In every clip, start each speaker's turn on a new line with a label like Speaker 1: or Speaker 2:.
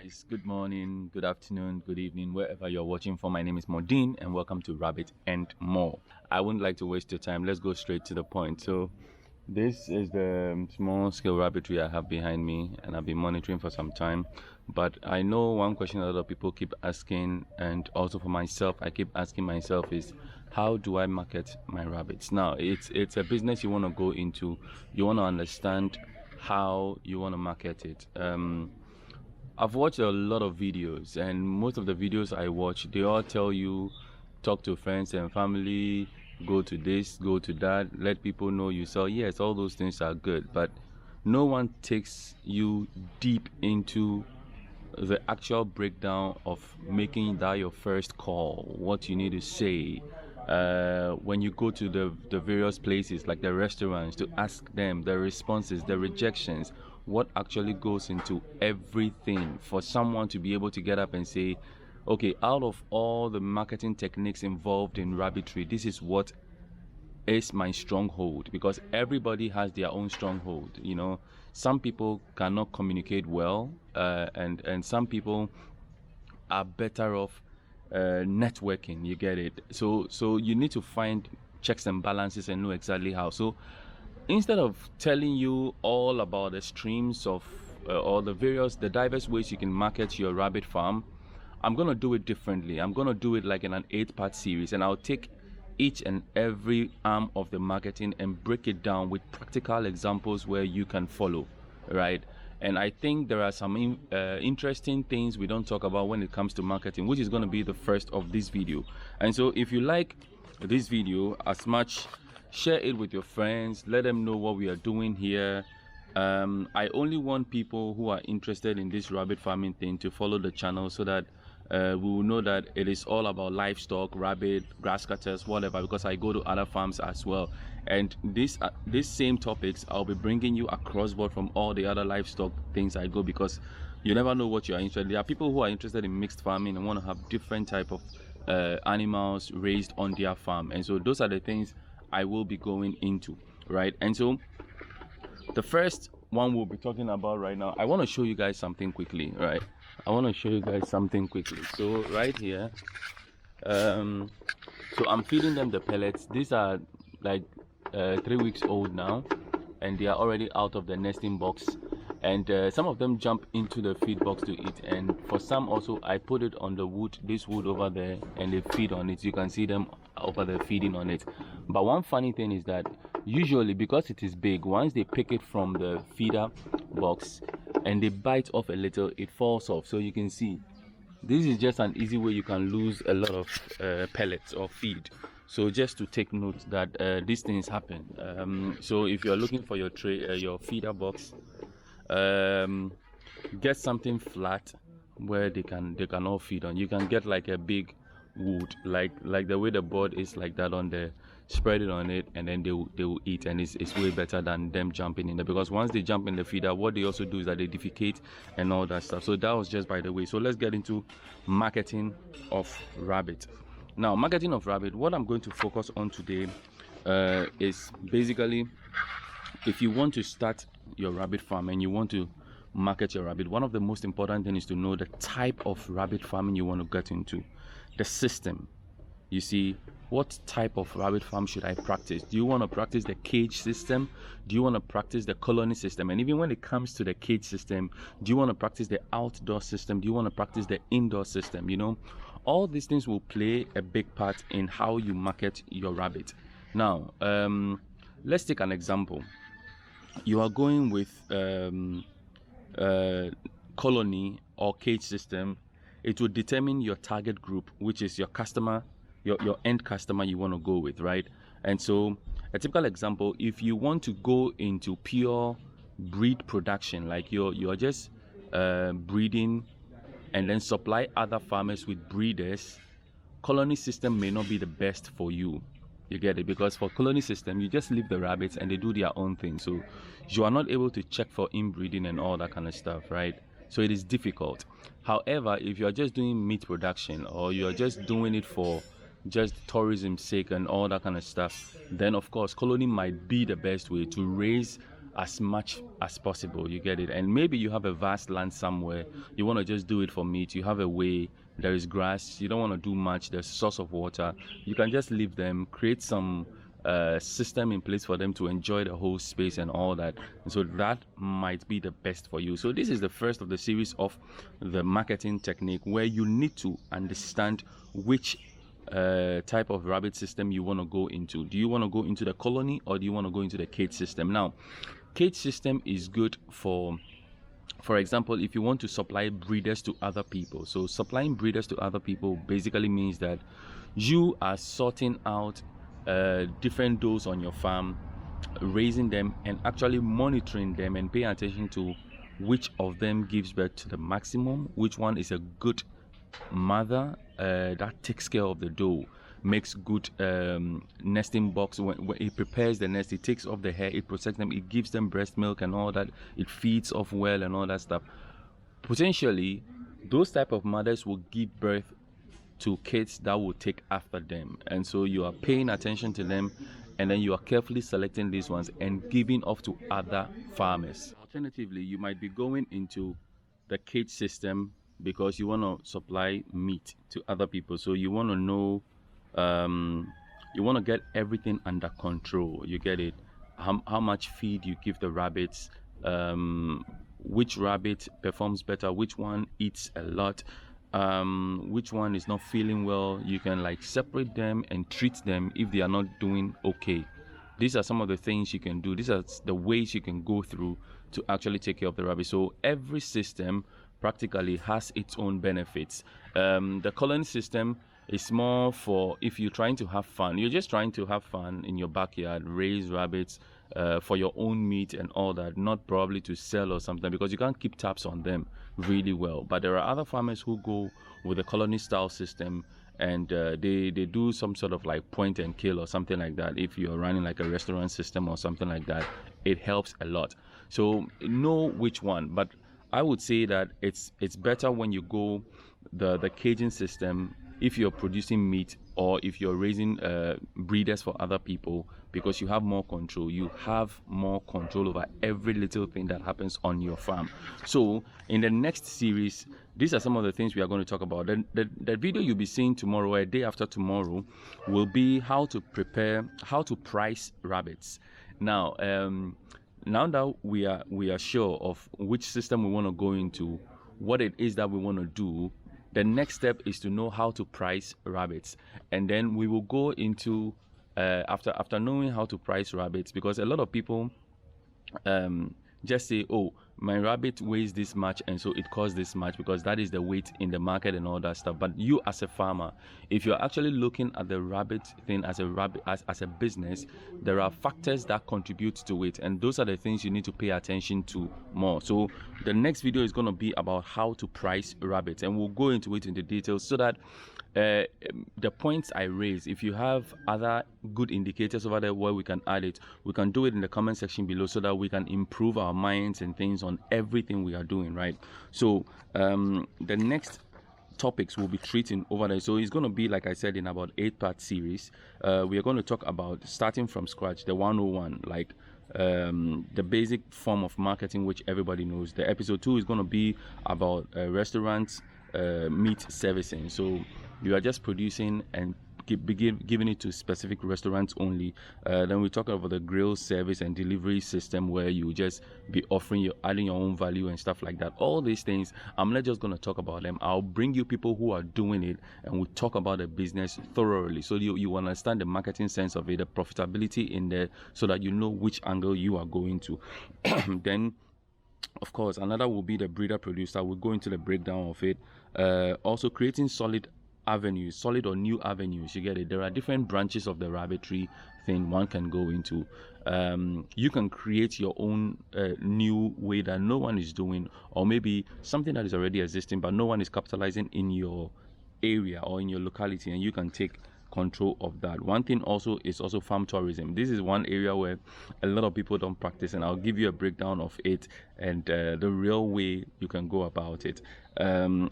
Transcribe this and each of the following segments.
Speaker 1: guys, good morning, good afternoon, good evening, wherever you're watching from. My name is Modine and welcome to Rabbit and More. I wouldn't like to waste your time. Let's go straight to the point. So this is the small scale rabbitry I have behind me and I've been monitoring for some time. But I know one question a lot of people keep asking, and also for myself, I keep asking myself is, how do I market my rabbits? Now, it's a business you want to go into. You want to understand how you want to market it. I've watched a lot of videos, and most of the videos I watch, they all tell you talk to friends and family, go to this, go to that, let people know you sell. Yes, all those things are good, but no one takes you deep into the actual breakdown of making that your first call, what you need to say when you go to the various places like the restaurants, to ask them the responses, the rejections, what actually goes into everything for someone to be able to get up and say, okay, out of all the marketing techniques involved in rabbitry, this is what is my stronghold. Because everybody has their own stronghold. You know, some people cannot communicate well, and some people are better off networking. You get it? So you need to find checks and balances and know exactly how. So instead of telling you all about the streams of or the diverse ways you can market your rabbit farm, I'm gonna do it differently. I'm gonna do it like in an 8-part series, and I'll take each and every arm of the marketing and break it down with practical examples where you can follow, right? And I think there are some interesting things we don't talk about when it comes to marketing, which is going to be the first of this video. And so if you like this video as much, share it with your friends, let them know what we are doing here. I only want people who are interested in this rabbit farming thing to follow the channel, so that we will know that it is all about livestock, rabbit, grass cutters, whatever, because I go to other farms as well. And these same topics I'll be bringing you across board from all the other livestock things I go, because you never know what you are interested in. There are people who are interested in mixed farming and want to have different type of animals raised on their farm, and so those are the things I will be going into, right? And so the first one we'll be talking about right now, I want to show you guys something quickly, right? I want to show you guys something quickly. So right here, so I'm feeding them the pellets. These are like 3 weeks old now, and they are already out of the nesting box, and some of them jump into the feed box to eat, and for some also I put it on the wood, this wood over there, and they feed on it. You can see them over there feeding on it. But one funny thing is that usually, because it is big, once they pick it from the feeder box and they bite off a little, it falls off. So you can see this is just an easy way you can lose a lot of pellets or feed. So just to take note that these things happen. So if you're looking for your tray, your feeder box, get something flat where they can all feed on. You can get like a big wood, like the way the board is, like that on there, spread it on it, and then they will eat, and it's way better than them jumping in there, because once they jump in the feeder, what they also do is that they defecate and all that stuff. So that was just by the way. So let's get into marketing of rabbit. Now, marketing of rabbit, what I'm going to focus on today is basically, if you want to start your rabbit farm and you want to market your rabbit, one of the most important things is to know the type of rabbit farming you want to get into, the system. You see, what type of rabbit farm should I practice? Do you want to practice the cage system? Do you want to practice the colony system? And even when it comes to the cage system, do you want to practice the outdoor system? Do you want to practice the indoor system? You know, all these things will play a big part in how you market your rabbit. Now, let's take an example. You are going with colony or cage system. It will determine your target group, which is your customer, your end customer you want to go with, right? And so a typical example, if you want to go into pure breed production, like you're just breeding and then supply other farmers with breeders, colony system may not be the best for you. You get it? Because for colony system, you just leave the rabbits and they do their own thing, so you are not able to check for inbreeding and all that kind of stuff, right? So it is difficult. However, if you are just doing meat production, or you are just doing it for just tourism's sake and all that kind of stuff, then of course colony might be the best way to raise as much as possible. You get it? And maybe you have a vast land somewhere, you want to just do it for meat, you have a way, there is grass, you don't want to do much, there's a source of water, you can just leave them, create some system in place for them to enjoy the whole space and all that. And so that might be the best for you. So this is the first of the series of the marketing technique, where you need to understand which type of rabbit system you want to go into. Do you want to go into the colony, or do you want to go into the cage system? Now, cage system is good for example, if you want to supply breeders to other people. So supplying breeders to other people basically means that you are sorting out different does on your farm, raising them, and actually monitoring them and paying attention to which of them gives birth to the maximum, which one is a good mother that takes care of the doe, makes good nesting box. When it prepares the nest, it takes off the hair, it protects them, it gives them breast milk and all that, it feeds off well and all that stuff. Potentially those type of mothers will give birth to kids that will take after them, and so you are paying attention to them, and then you are carefully selecting these ones and giving off to other farmers. Alternatively, you might be going into the cage system because you want to supply meat to other people, so you want to know, you want to get everything under control. You get it? How much feed you give the rabbits, which rabbit performs better, which one eats a lot, which one is not feeling well. You can like separate them and treat them if they are not doing okay. These are some of the things you can do. These are the ways you can go through to actually take care of the rabbit. So every system practically has its own benefits. The colony system is more for if you're trying to have fun. You're just trying to have fun in your backyard, raise rabbits for your own meat and all that, not probably to sell or something, because you can't keep tabs on them really well. But there are other farmers who go with a colony style system, and they do some sort of like point and kill or something like that. If you're running like a restaurant system or something like that, it helps a lot. So know which one, but I would say that it's better when you go the caging system if you're producing meat, or if you're raising breeders for other people, because you have more control. You have more control over every little thing that happens on your farm. So in the next series, these are some of the things we are going to talk about. The video you'll be seeing tomorrow, or a day after tomorrow, will be how to price rabbits. Now, now that we are sure of which system we want to go into, what it is that we want to do, the next step is to know how to price rabbits. And then we will go into after knowing how to price rabbits, because a lot of people just say, oh, my rabbit weighs this much and so it costs this much, because that is the weight in the market and all that stuff. But you as a farmer, if you're actually looking at the rabbit thing as a business, there are factors that contribute to it, and those are the things you need to pay attention to more. So the next video is going to be about how to price rabbits, and we'll go into it in the details, so that the points I raise, if you have other good indicators over there where we can add it, we can do it in the comment section below, so that we can improve our minds and things on everything we are doing, right? So the next topics we'll be treating over there, so it's going to be, like I said, in about 8-part series. We are going to talk about starting from scratch, the 101, like the basic form of marketing which everybody knows. The episode 2 is going to be about restaurants, meat servicing. So you are just producing and giving it to specific restaurants only. Then we talk about the grill service and delivery system, where you just be adding your own value and stuff like that. All these things, I'm not just going to talk about them. I'll bring you people who are doing it, and we'll talk about the business thoroughly, so you understand the marketing sense of it, the profitability in there, so that you know which angle you are going to. Then of course, another will be the breeder producer. We'll go into the breakdown of it. Also creating solid or new avenues. You get it? There are different branches of the rabbitry thing one can go into. You can create your own new way that no one is doing, or maybe something that is already existing but no one is capitalizing in your area or in your locality, and you can take control of that. One thing also is farm tourism. This is one area where a lot of people don't practice, and I'll give you a breakdown of it and the real way you can go about it.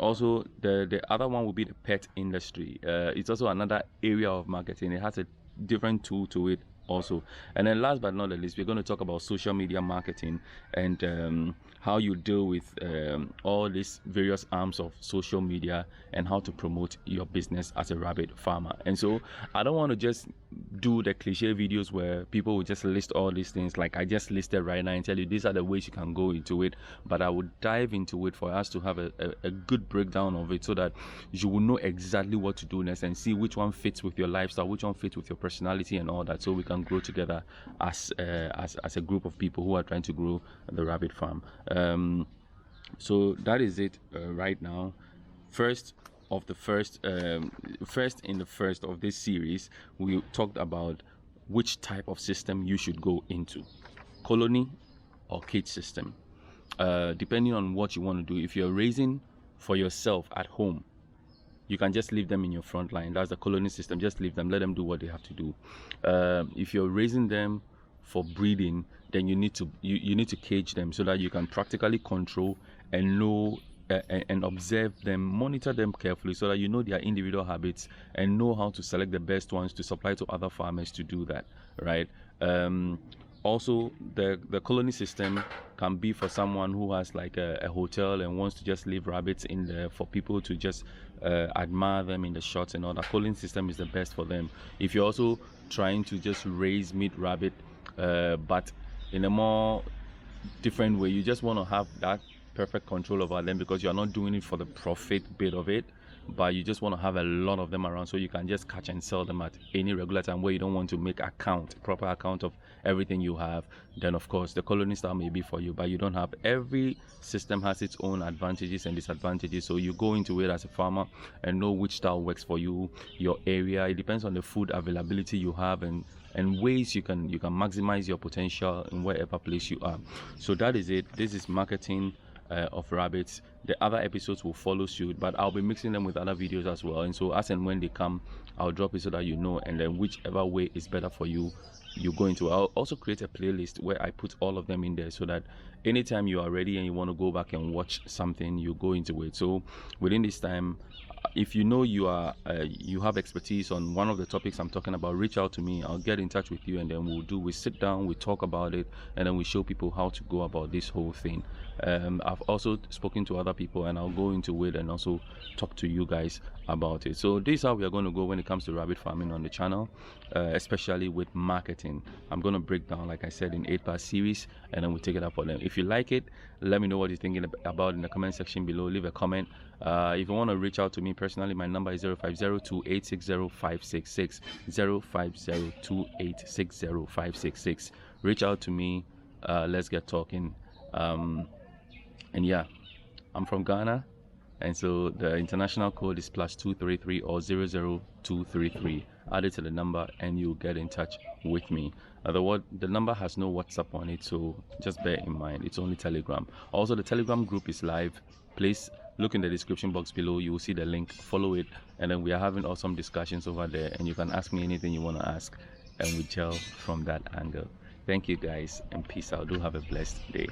Speaker 1: Also, the other one will be the pet industry. It's also another area of marketing. It has a different tool to it also. And then last but not the least, we're going to talk about social media marketing and how you deal with all these various arms of social media and how to promote your business as a rabbit farmer. And so I don't want to just do the cliche videos where people will just list all these things like I just listed right now and tell you these are the ways you can go into it, but I would dive into it for us to have a good breakdown of it so that you will know exactly what to do next and see which one fits with your lifestyle, which one fits with your personality and all that, so we can grow together as a group of people who are trying to grow the rabbit farm. So that is it right now. First of this series, we talked about which type of system you should go into, colony or cage system, depending on what you want to do. If you're raising for yourself at home, you can just leave them in your front line. That's the colony system. Just leave them, let them do what they have to do. If you're raising them for breeding, then you need to cage them so that you can practically control and know and observe them, monitor them carefully so that you know their individual habits and know how to select the best ones to supply to other farmers to do that, right? Also, the colony system can be for someone who has like a hotel and wants to just leave rabbits in there for people to just admire them in the shots and all. The colony system is the best for them. If you're also trying to just raise meat rabbit, but in a more different way, you just want to have that perfect control over them because you're not doing it for the profit bit of it, but you just want to have a lot of them around so you can just catch and sell them at any regular time where you don't want to make proper account of everything you have. Then of course the colony style may be for you, but you don't have. Every system has its own advantages and disadvantages, so you go into it as a farmer and know which style works for you, your area. It depends on the food availability you have and ways you can maximize your potential in wherever place you are. So that is it. This is marketing of rabbits. The other episodes will follow suit, but I'll be mixing them with other videos as well, and so as and when they come, I'll drop it so that you know, and then whichever way is better for you, you go into. I'll also create a playlist where I put all of them in there so that anytime you are ready and you want to go back and watch something, you go into it. So within this time, if you know you have expertise on one of the topics I'm talking about, reach out to me. I'll get in touch with you, and then we sit down, we talk about it, and then we show people how to go about this whole thing. I've also spoken to other people, and I'll go into it and also talk to you guys about it. So this is how we are going to go when it comes to rabbit farming on the channel, especially with marketing. I'm going to break down, like I said, in 8-part series, and then we'll take it up for them. If you like it, let me know what you're thinking about in the comment section below. Leave a comment. If you want to reach out to me personally, my number is 05028605666, 05028605666. Reach out to me. Let's get talking. And yeah, I'm from Ghana, and so the international code is +233 or 00233. Add it to the number and you'll get in touch with me. The number has no WhatsApp on it, so just bear in mind it's only Telegram. Also, the Telegram group is live. Please look in the description box below. You will see the link. Follow it, and then we are having awesome discussions over there, and you can ask me anything you want to ask, and we gel from that angle. Thank you guys, and peace out. Do have a blessed day.